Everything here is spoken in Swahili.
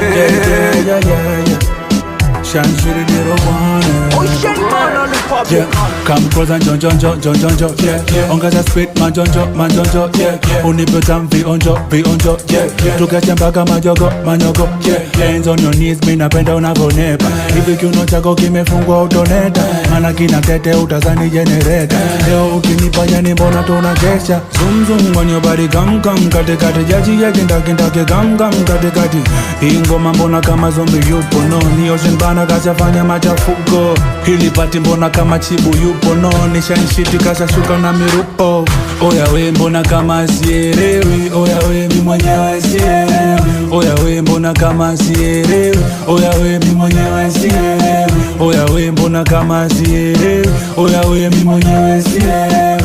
yeah. Shine shitty little one. Oh shit man on the public. Yeah, come close and jonjo, yeah. Ongeza spit manjonjo, yeah. Unipe tamvi onjo, yeah. Tukache mpaka majogo, yeah. Hands on your knees, mi napenda unavonepa. Hivi kiuno chako kimefungwa utoneta. Mana kina tete utazani generator. Leo ukinipa yani mbona tunakesha. Zoom on your body, come katikati. Jaji ya kindaki, come katikati. Hii ngoma mbona kama zombie yupo no. Ni ocean bana kashafanya machafuko. Hili pati mbona kama chibu yupo no. Ni shine shit kashashuka na mirupo. Oya we mbona kama sielewi. Oya we mi mwenyewe sielewi. Oya we mbona kama sielewi. Oya we mi mwenyewe sielewi. Oya we mbona kama sielewi. Oya we mi mwenyewe sielewi.